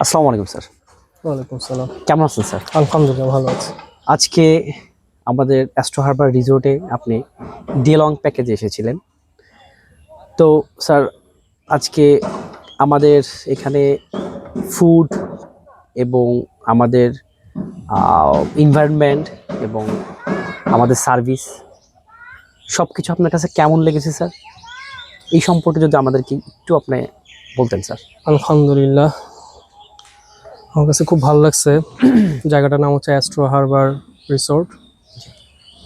আসসালামু আলাইকুম স্যার। ওয়ালাইকুম সালাম। কেমন আছেন স্যার? আলহামদুলিল্লাহ ভালো আছি। আজকে আমাদের অ্যাস্ট্রো হারবার রিসোর্টে আপনি ডে লং প্যাকেজে এসেছিলেন। তো স্যার আজকে আমাদের এখানে ফুড এবং আমাদের এনভায়রনমেন্ট এবং আমাদের সার্ভিস সব কিছু আপনার কাছে কেমন লেগেছে স্যার? এই সম্পর্কে যদি আমাদেরকে একটু আপনি বলতেন স্যার। আলহামদুলিল্লাহ আমার কাছে খুব ভালো লাগছে। জায়গাটার নাম হচ্ছে অ্যাস্ট্রো হারবার রিসোর্ট।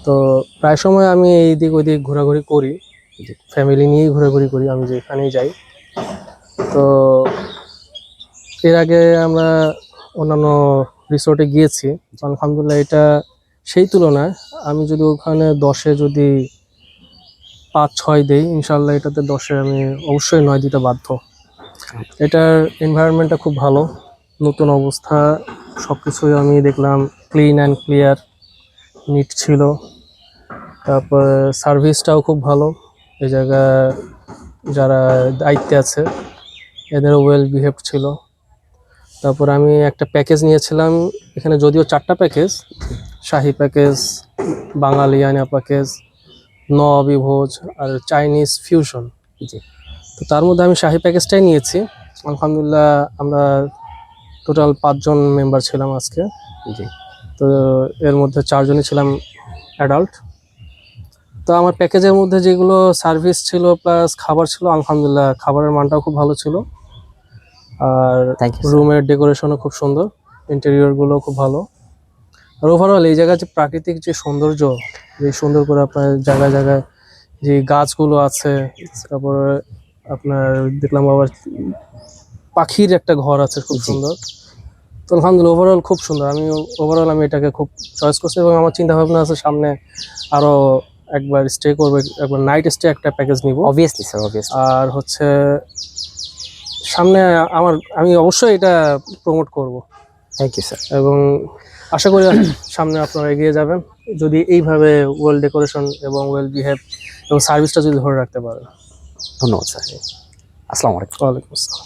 তো প্রায় সময় আমি এই দিক ওই দিক ঘোরাঘুরি করি, ফ্যামিলি নিয়েই ঘোরাঘুরি করি আমি যেখানেই যাই। তো এর আগে আমরা অন্যান্য রিসোর্টে গিয়েছি, আলহামদুলিল্লাহ এটা সেই তুলনায় আমি যদি ওখানে 10-এ যদি 5-6 দেই, ইনশাল্লাহ এটাতে 10-এ আমি অবশ্যই 9 দিতে বাধ্য। এটার এনভায়রনমেন্টটা খুব ভালো, নতুন অবস্থা, সব কিছুই আমি দেখলাম ক্লিন অ্যান্ড ক্লিয়ার, নিট ছিল। তারপরে সার্ভিসটাও খুব ভালো। এই জায়গায় যারা দায়িত্বে আছে এদেরও ওয়েল বিহেভড ছিল। তারপর আমি একটা প্যাকেজ নিয়েছিলাম, এখানে যদিও 4টা প্যাকেজ, শাহী প্যাকেজ, বাঙালিয়ানা প্যাকেজ, নবাবী ভোজ আর চাইনিজ ফিউশন। জি তো তার মধ্যে আমি শাহী প্যাকেজটাই নিয়েছি। আলহামদুলিল্লাহ আমরা টোটাল 5 জন মেম্বার ছিলাম আজকে। জি তো এর মধ্যে 4 জনই ছিলাম অ্যাডাল্ট। তো আমার প্যাকেজের মধ্যে যেগুলো সার্ভিস ছিল প্লাস খাবার ছিল, আলহামদুলিল্লাহ খাবারের মানটাও খুব ভালো ছিল। আর থ্যাংক ইউ স্যার। রুমের ডেকোরেশনও খুব সুন্দর, ইন্টেরিয়রগুলো খুব ভালো। আর ওভারঅল এই জায়গার যে প্রাকৃতিক যে সৌন্দর্য, যে সুন্দর করে আপনার জায়গায় জায়গায় যে গাছগুলো আছে, তারপরে আপনার দেখলাম আবার পাখির একটা ঘর আছে খুব সুন্দর। তো আলহামদুলিল্লাহ ওভারঅল খুব সুন্দর। আমি এটাকে খুব চয়েস করছি এবং আমার চিন্তা ভাবনা আছে সামনে আরো একবার স্টে করবে, একবার নাইট স্টে একটা প্যাকেজ নিব অবভিয়াসলি স্যার, অবভিয়াসলি। আর হচ্ছে সামনে আমি অবশ্যই এটা প্রমোট করব থ্যাংক ইউ স্যার। এবং আশা করি সামনে আপনারা এগিয়ে যাবেন যদি এইভাবে ওয়েল ডেকোরেশন এবং ওয়েল বিহেভ এবং সার্ভিসটা যদি ধরে রাখতে পারেন। ধন্যবাদ স্যার। আসসালামু আলাইকুম। ওয়ালাইকুম আসসালাম।